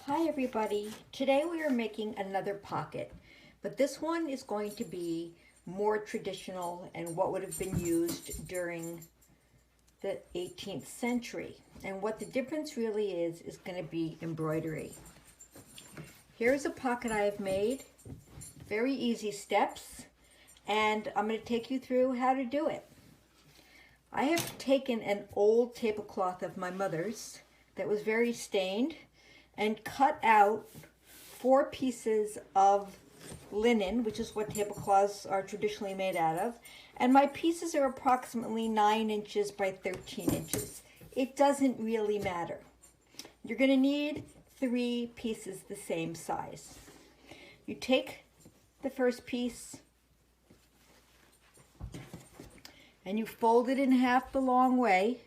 Hi everybody. Today we are making another pocket, but this one is going to be more traditional and what would have been used during the 18th century. And what the difference really is going to be embroidery. Here's a pocket I have made. Very easy steps, and I'm going to take you through how to do it. I have taken an old tablecloth of my mother's that was very stained and cut out 4 pieces of linen, which is what tablecloths are traditionally made out of. And my pieces are approximately 9 inches by 13 inches. It doesn't really matter. You're going to need 3 pieces the same size. You take the first piece and you fold it in half the long way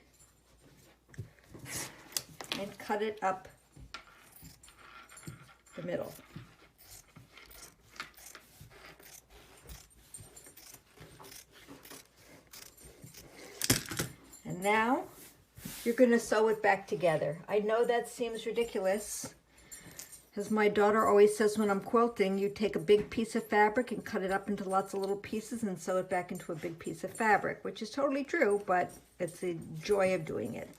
and cut it up the middle. And now you're going to sew it back together. I know that seems ridiculous. As my daughter always says when I'm quilting, you take a big piece of fabric and cut it up into lots of little pieces and sew it back into a big piece of fabric, which is totally true, but it's the joy of doing it.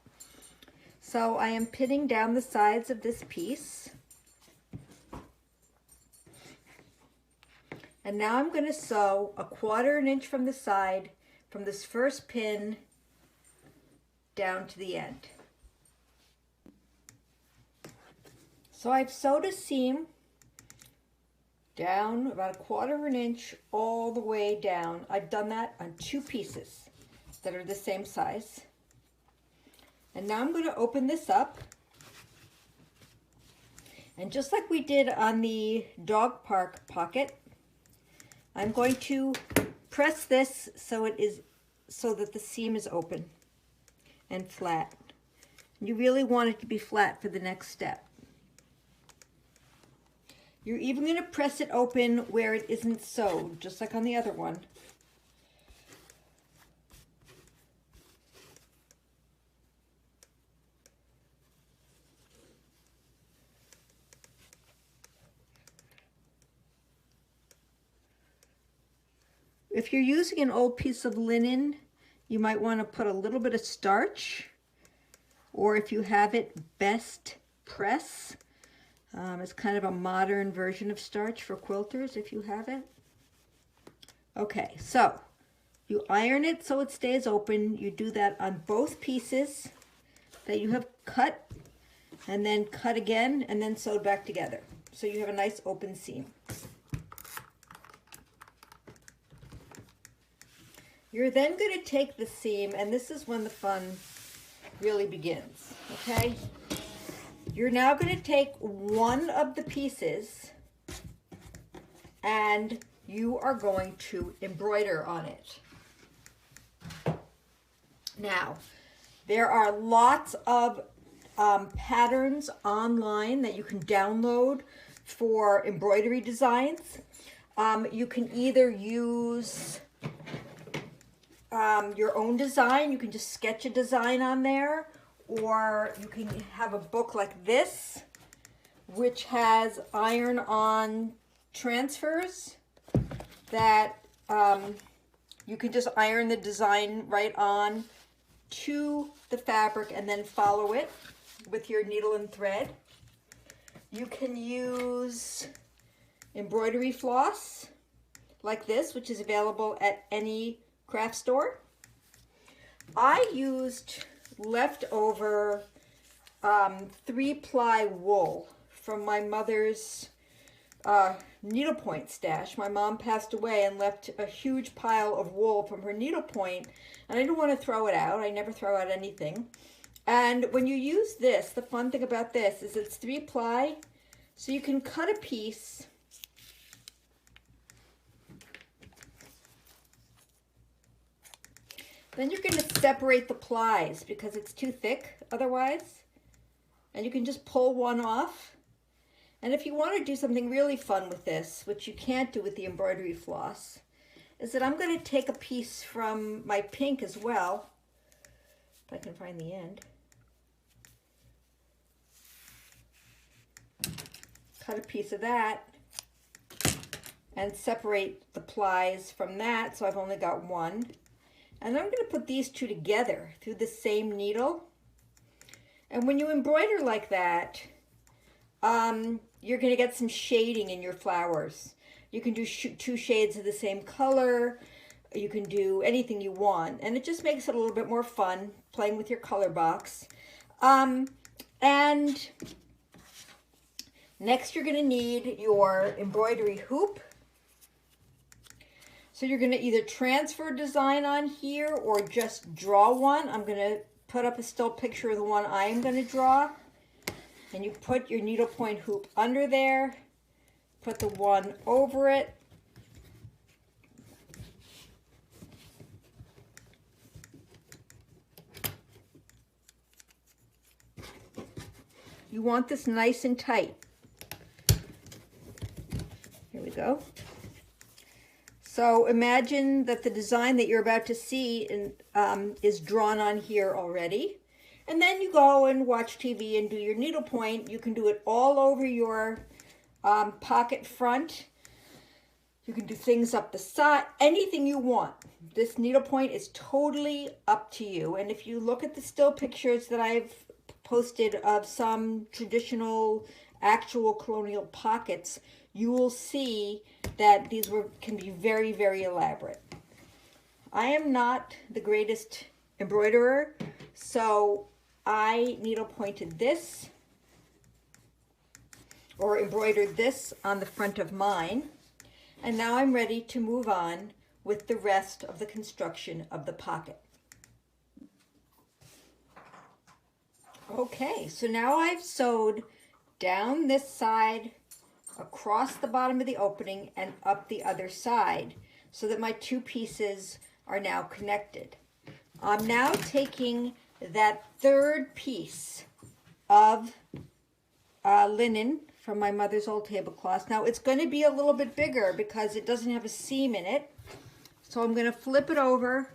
So I am pinning down the sides of this piece. And now I'm going to sew 1/4 inch from the side from this first pin down to the end. So I've sewed a seam down about 1/4 inch all the way down. I've done that on 2 pieces that are the same size. And now I'm going to open this up. And just like we did on the dog park pocket, I'm going to press this so that the seam is open and flat. You really want it to be flat for the next step. You're even going to press it open where it isn't sewed, just like on the other one. If you're using an old piece of linen, you might want to put a little bit of starch, or if you have it, best press. It's kind of a modern version of starch for quilters if you have it. Okay, so you iron it so it stays open. You do that on both pieces that you have cut, and then cut again, and then sewed back together. So you have a nice open seam. You're then going to take the seam, and this is when the fun really begins, okay? You're now going to take one of the pieces and you are going to embroider on it. Now, there are lots of patterns online that you can download for embroidery designs. You can either use your own design. You can just sketch a design on there, or you can have a book like this, which has iron-on transfers that you can just iron the design right on to the fabric and then follow it with your needle and thread. You can use embroidery floss like this, which is available at any craft store. I used leftover 3-ply wool from my mother's needlepoint stash. My mom passed away and left a huge pile of wool from her needlepoint, and I didn't want to throw it out. I never throw out anything. And when you use this, the fun thing about this is it's 3-ply, so you can cut a piece then you're going to separate the plies because it's too thick otherwise. And you can just pull one off. And if you want to do something really fun with this, which you can't do with the embroidery floss, is that I'm going to take a piece from my pink as well, if I can find the end. cut a piece of that and separate the plies from that, so I've only got one. And then I'm going to put these two together through the same needle. And when you embroider like that, you're going to get some shading in your flowers. You can do two shades of the same color. You can do anything you want. And it just makes it a little bit more fun playing with your color box. And next you're going to need your embroidery hoop. So you're going to either transfer design on here or just draw one. I'm going to put up a still picture of the one I'm going to draw. And you put your needlepoint hoop under there. Put the one over it. You want this nice and tight. Here we go. So imagine that the design that you're about to see is drawn on here already. And then you go and watch TV and do your needlepoint. You can do it all over your pocket front. You can do things up the side, anything you want. This needlepoint is totally up to you. And if you look at the still pictures that I've posted of some traditional actual colonial pockets, you will see that these can be very, very elaborate. I am not the greatest embroiderer, so I needlepointed this or embroidered this on the front of mine. And now I'm ready to move on with the rest of the construction of the pocket. Okay, so now I've sewed down this side, across the bottom of the opening, and up the other side, so that my two pieces are now connected. I'm now taking that third piece of linen from my mother's old tablecloth. Now it's going to be a little bit bigger because it doesn't have a seam in it. So I'm going to flip it over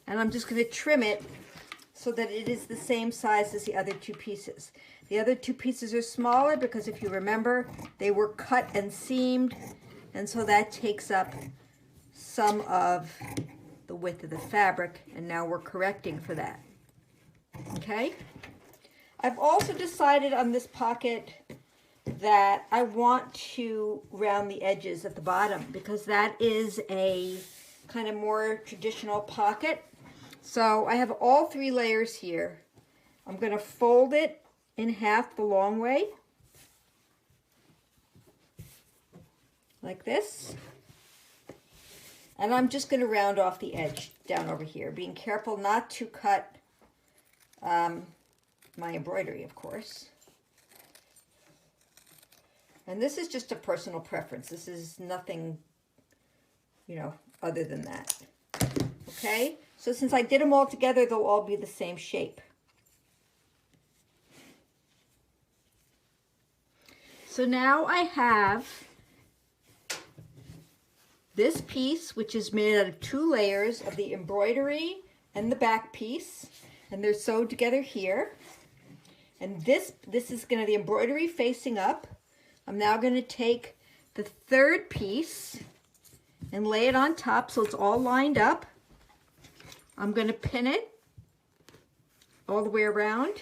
and I'm just going to trim it so that it is the same size as the other two pieces. The other two pieces are smaller because if you remember, they were cut and seamed, and so that takes up some of the width of the fabric, and now we're correcting for that. Okay? I've also decided on this pocket that I want to round the edges at the bottom because that is a kind of more traditional pocket. So I have all three layers here. I'm going to fold it in half the long way, like this. And I'm just going to round off the edge down over here, being careful not to cut my embroidery, of course. And this is just a personal preference. This is nothing, other than that. Okay? So since I did them all together, they'll all be the same shape. So now I have this piece, which is made out of two layers of the embroidery and the back piece, and they're sewed together here. And this is going to the embroidery facing up. I'm now going to take the third piece and lay it on top so it's all lined up. I'm going to pin it all the way around.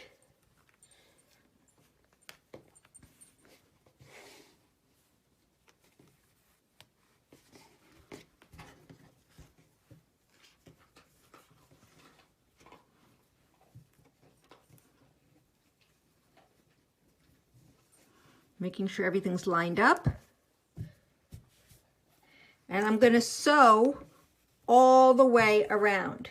Making sure everything's lined up. And I'm going to sew all the way around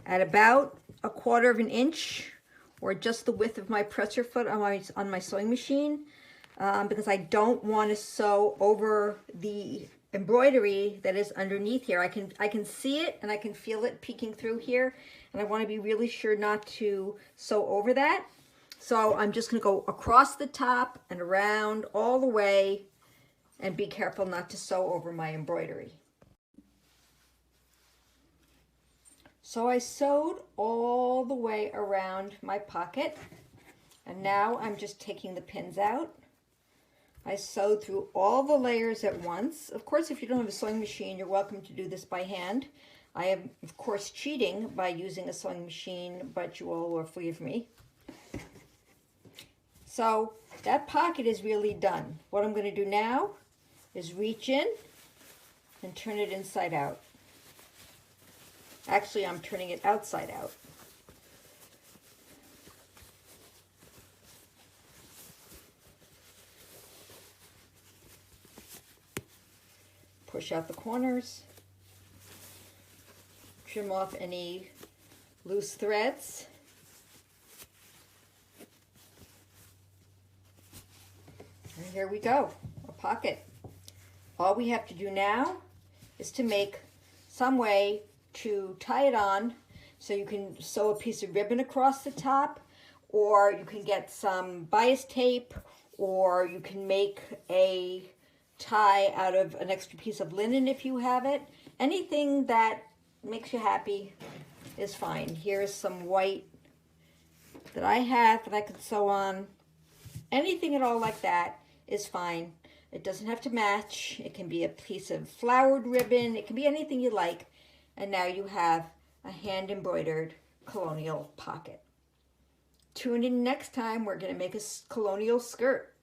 at about 1/4 of an inch, or just the width of my presser foot on my sewing machine, because I don't want to sew over the embroidery that is underneath here. I can see it and I can feel it peeking through here, and I want to be really sure not to sew over that. So I'm just going to go across the top and around all the way, and be careful not to sew over my embroidery. So I sewed all the way around my pocket, and now I'm just taking the pins out. I sewed through all the layers at once. Of course, if you don't have a sewing machine, you're welcome to do this by hand. I am, of course, cheating by using a sewing machine, but you all will forgive me. So that pocket is really done. What I'm going to do now is reach in and turn it inside out. Actually, I'm turning it outside out. Push out the corners. Trim off any loose threads. And here we go, a pocket. All we have to do now is to make some way to tie it on, so you can sew a piece of ribbon across the top, or you can get some bias tape, or you can make a tie out of an extra piece of linen if you have it. Anything that makes you happy is fine. Here's some white that I have that I could sew on. Anything at all like that is fine. It doesn't have to match. It can be a piece of flowered ribbon. It can be anything you like. And now you have a hand embroidered colonial pocket. Tune in next time. We're going to make a colonial skirt.